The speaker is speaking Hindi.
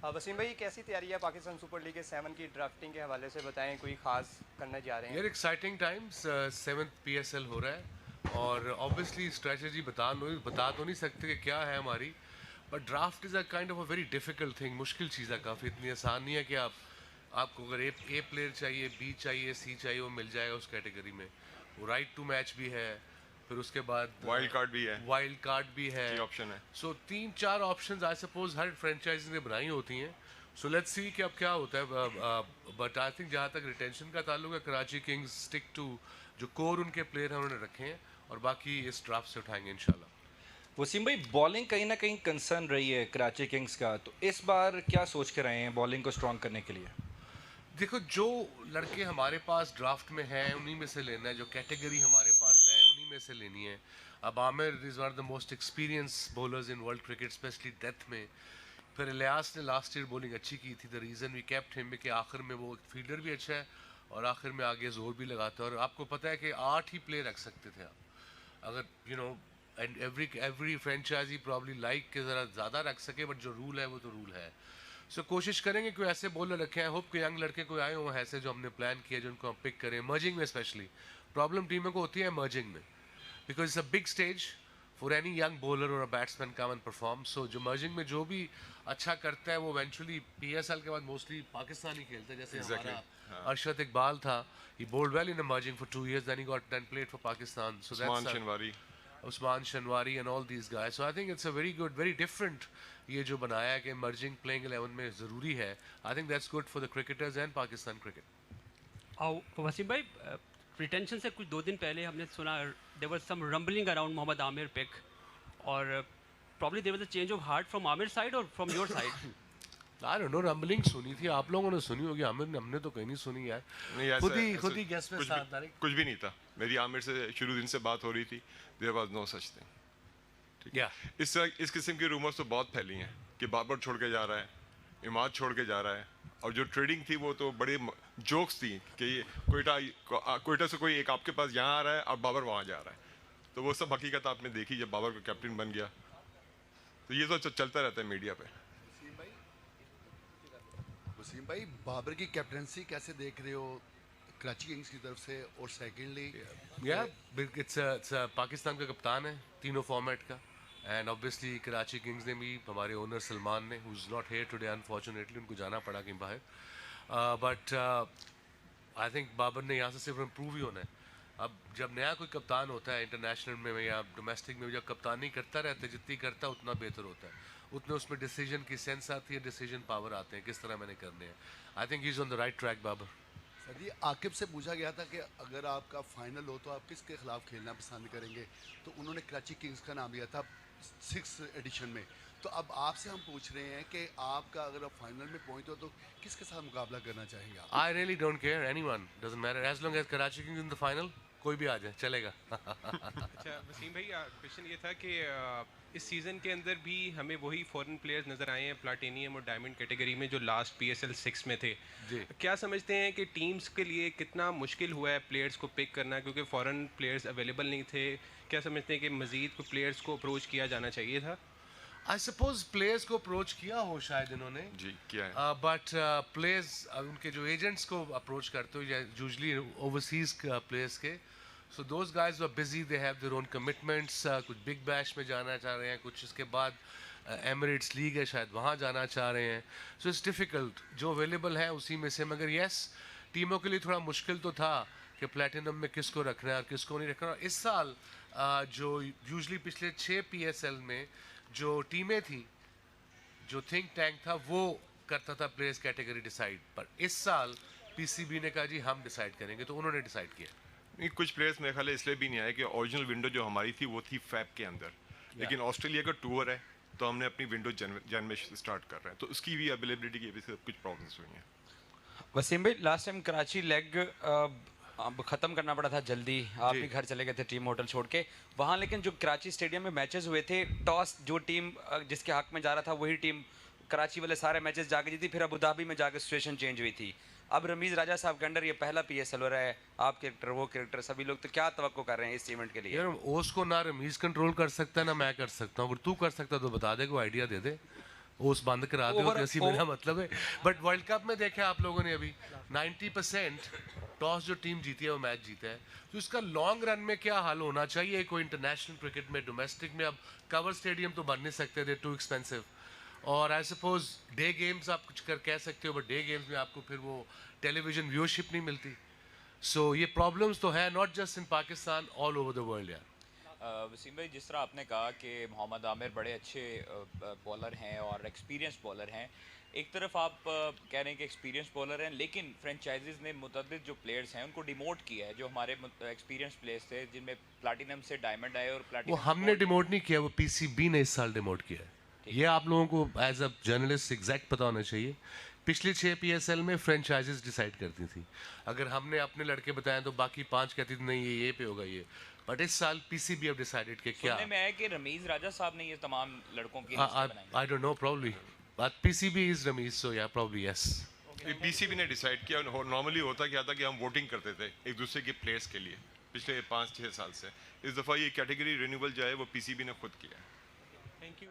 वसीम भाई, कैसी तैयारी है पाकिस्तान सुपर लीग के 7 की ड्राफ्टिंग के हवाले से बताएं, कोई खास करने जा रहे यार हैं? एक्साइटिंग टाइम्स, 7th PSL हो रहा है और ऑब्वियसली स्ट्रेटजी बता तो नहीं सकते कि क्या है हमारी, but draft is a kind of a very difficult thing. मुश्किल चीज़ है काफ़ी, इतनी आसान नहीं है कि आपको अगर ए प्लेयर चाहिए, बी चाहिए, सी चाहिए, वो मिल जाएगा उस कैटेगरी में। वो राइट टू मैच भी है, फिर उसके बाद वाइल्ड कार्ड भी है, वाइल्ड कार्ड भी है, ये ऑप्शन है। सो 3-4 ऑप्शंस आई सपोज हर फ्रेंचाइजी ने बनाई होती हैं। सो लेट्स सी कि अब क्या होता है, बट आई थिंक जहाँ तक रिटेंशन का ताल्लुक है, कराची किंग्स स्टिक टू जो कोर उनके प्लेयर हैं उन्होंने रखे हैं, और बाकी इस ड्राफ्ट से उठाएंगे इंशाल्लाह। वसीम भाई, बॉलिंग कहीं ना कहीं कंसर्न रही है कराची किंग्स का, तो इस बार क्या सोच के रहे हैं बॉलिंग को स्ट्रॉन्ग करने के लिए? देखो, जो लड़के हमारे पास ड्राफ्ट में हैं उन्हीं में से लेना है, जो कैटेगरी हमारे पास है उन्हीं में से लेनी है। अब Aamir is one of the most experience bowlers in world cricket, specially death में। फिर इलियास ने लास्ट ईयर बॉलिंग अच्छी की थी, the reason we kept him कि आखिर में वो फील्डर भी अच्छा है और आखिर में आगे जोर भी लगाता है। और आपको पता है कि 8 ही प्लेयर रख सकते थे आप, अगर and every franchisee probably like के ज़रा ज़्यादा रख सके, बट जो रूल है वो तो रूल है। सो कोशिश करेंगे कोई ऐसे बॉलर रखे हैं, होप कि यंग लड़के कोई आए हों ऐसे जो हमने प्लान किया, जो उनको हम पिक करें मर्जिंग में। स्पेशली प्रॉब्लम टीमों को होती है मर्जिंग में, because it's a big stage for any young bowler और a batsman come and perform. So जो मर्जिंग में जो भी अच्छा करता है वो इवेंचुअली PSL के बाद मोस्टली पाकिस्तान ही खेलता है। जैसे हमारा अरशद इकबाल था, ही bowled well in a merging for 2 years, then he got then played for Pakistan. So Usman that's शनवारी, Usman Shanwari and all these guys. So I think it's a very good, very different ये जो बनाया है कि merging playing 11 में ज़रूरी है. I think that's good for the cricketers and Pakistan cricket. और वसीम भाई, रिटेंशन से कुछ 2 दिन पहले हमने सुना there was some rumbling around Mohammad Amir pick, और probably there was a change of heart from Amir side और from your side. I don't know, rumbling सुनी थी, आप लोगों ने सुनी होगी, हमने तो कहीं नहीं सुनी यार। नहीं ऐसा खुद ही गेस्ट में कुछ साथ डाले। कुछ भी नहीं था। मेरी आमिर से शुरू दिन से बात हो रही थी, there was no such thing. या इस किस्म की रूमर्स तो बहुत फैली हैं कि बाबर छोड़ के जा रहा है, इमाद छोड़ के जा रहा है, और जो ट्रेडिंग थी वो तो बड़े जोक्स थी कि ये कोयटा से कोई एक आपके पास यहाँ आ रहा है और बाबर वहाँ जा रहा है। तो वो सब हकीकत आपने देखी जब बाबर को कैप्टन बन गया। तो ये तो चलता रहता है मीडिया पे। वसीम भाई, बाबर की कैप्टनसी कैसे देख रहे हो कराची किंग्स की तरफ से? और सेकेंडली इट्स पाकिस्तान का कप्तान है तीनों फॉर्मेट का, एंड ऑब्वियसली कराची किंग्स ने भी, हमारे ओनर सलमान ने, who is not here today unfortunately, उनको जाना पड़ा कहीं बाहर, बट आई थिंक बाबर ने यहाँ से सिर्फ इम्प्रूव ही होना है। अब जब नया कोई कप्तान होता है इंटरनेशनल में या डोमेस्टिक में, जब कप्तानी करता रहता है, जितनी करता है उतना बेहतर होता है, उतने उसमें डिसीजन की सेंस आती है, डिसीजन पावर आते हैं, किस तरह मैंने करने हैं। I think he is on the right track Babar. Sir जी, आकिब से पूछा गया था कि अगर आपका फाइनल हो तो आप किसके खिलाफ खेलना पसंद करेंगे, तो उन्होंने कराची किंग्स का नाम लिया था 6th एडिशन में। तो अब आपसे हम पूछ रहे हैं कि आपका अगर आप फाइनल में पहुंचते हो तो किसके साथ मुकाबला करना चाहेंगे आप? I really don't care, anyone doesn't matter as long as Karachi Kings in the final, कोई भी आ जाए चलेगा। अच्छा वसीम भाई, क्वेश्चन ये था कि इस सीज़न के अंदर भी हमें वही फॉरेन प्लेयर्स नज़र आए हैं प्लाटिनियम और डायमंड कैटेगरी में जो लास्ट PSL 6 में थे जी। क्या समझते हैं कि टीम्स के लिए कितना मुश्किल हुआ है प्लेयर्स को पिक करना, क्योंकि फॉरेन प्लेयर्स अवेलेबल नहीं थे? क्या समझते हैं कि मज़ीद को प्लेयर्स को अप्रोच किया जाना चाहिए था? आई सपोज प्लेयर्स को अप्रोच किया हो शायद इन्होंने, जी किया है। बट प्लेयर्स उनके जो एजेंट्स को अप्रोच करते हो यूजली ओवरसीज प्लेयर्स के, so those guys were busy, they have their own commitments, कुछ बिग बैश में जाना चाह रहे हैं, कुछ इसके बाद एमिरेट्स लीग है शायद वहाँ जाना चाह रहे हैं। सो इट्स डिफ़िकल्ट, जो अवेलेबल है उसी में से। मगर येस, टीमों के लिए थोड़ा मुश्किल तो था कि प्लेटिनम में किसको रखना है और किसको नहीं रखना। इस साल जो यूजली पिछले 6 PSL में जो टीमें थी, जो थिंक टैंक था, वो करता था प्लेयर्स कैटेगरी डिसाइड, पर इस साल PCB ने कहा जी हम डिसाइड करेंगे, तो उन्होंने डिसाइड किया। नहीं, कुछ प्लेयर्स मेरे ख्याल है इसलिए भी नहीं आए कि ओरिजिनल विंडो जो हमारी थी वो थी फैब के अंदर, लेकिन ऑस्ट्रेलिया का टूर है तो हमने अपनी विंडो जन में स्टार्ट कर रहे हैं, तो उसकी भी अवेलेबिलिटी की वजह से कुछ प्रॉब्लम्स हुई हैं। वसीम भाई, लास्ट टाइम कराची लेग ख़त्म करना पड़ा था जल्दी, आप भी घर चले गए थे टीम होटल छोड़ के वहाँ, लेकिन जो कराची स्टेडियम में मैचेस हुए थे, टॉस जो टीम जिसके हक में जा रहा था वही टीम कराची वाले सारे मैचेस जाके जीती, फिर अबू धाबी में जाके सिचुएशन चेंज हुई थी। अब रमीज़ राजा साहब के अंडर ये पहला PSL हो रहा है, आप कैरेक्टर वो कैरेक्टर सभी लोग, तो क्या तवक्को कर रहे हैं इस इवेंट के लिए? यार ओस को ना रमीज कंट्रोल कर सकता है ना मैं कर सकता हूँ, अगर तू कर सकता तो बता दे, कोई आइडिया दे दे। ओस बंद करा दो Over- जैसी मेरा मतलब है। बट वर्ल्ड कप में देखे आप लोगों ने अभी 90% टॉस जो टीम जीती है वो मैच जीता है। तो इसका लॉन्ग रन में क्या हाल होना चाहिए कोई इंटरनेशनल क्रिकेट में, डोमेस्टिक में अब कवर स्टेडियम तो बन नहीं सकते, दे टू एक्सपेंसिव। और आई सपोज डे गेम्स आप कुछ कह सकते हो, बट डे गेम्स में आपको फिर वो टेलीविजन व्यूअरशिप नहीं मिलती। सो ये प्रॉब्लम्स तो है not just in Pakistan, all over the world यार। वसीम भाई, जिस तरह आपने कहा कि मोहम्मद आमिर बड़े अच्छे बॉलर हैं और एक्सपीरियंस बॉलर हैं, एक तरफ आप कह रहे हैं कि एक्सपीरियंस बॉलर हैं, लेकिन फ्रेंचाइजीज ने मुतअद्दिद जो प्लेयर्स हैं उनको डिमोट किया है, जो हमारे एक्सपीरियंस प्लेयर्स थे जिनमें प्लाटिनम से डायमंड आए और वो प्लाटिनम हमने डिमोट नहीं किया, वो पीसीबी ने इस साल डिमोट किया है। ये आप लोगों को एज अ जर्नलिस्ट एग्जैक्ट पता होना चाहिए। पिछली 6 पीएसएल में फ्रेंचाइजीज डिसाइड करती थी। अगर हमने अपने लड़के बताए तो बाकी 5 कहती थी नहीं ये पे होगा ये। बट इस साल पीसीबी अब डिसाइडेड कि क्या, सुनने में आया कि रमीज राजा साहब ने ये तमाम लड़कों की लिस्टें बनाई। I don't know, probably but PCB is Rameez, so yeah probably yes. PCB ने डिसाइड किया। नॉर्मली होता क्या था कि हम वोटिंग करते थे एक दूसरे के प्लेयर्स के लिए पिछले 5-6 साल से। इस दफ़ा ये कैटेगरी रिन्यूअल जो है वो पीसीबी ने खुद किया है। Thank you.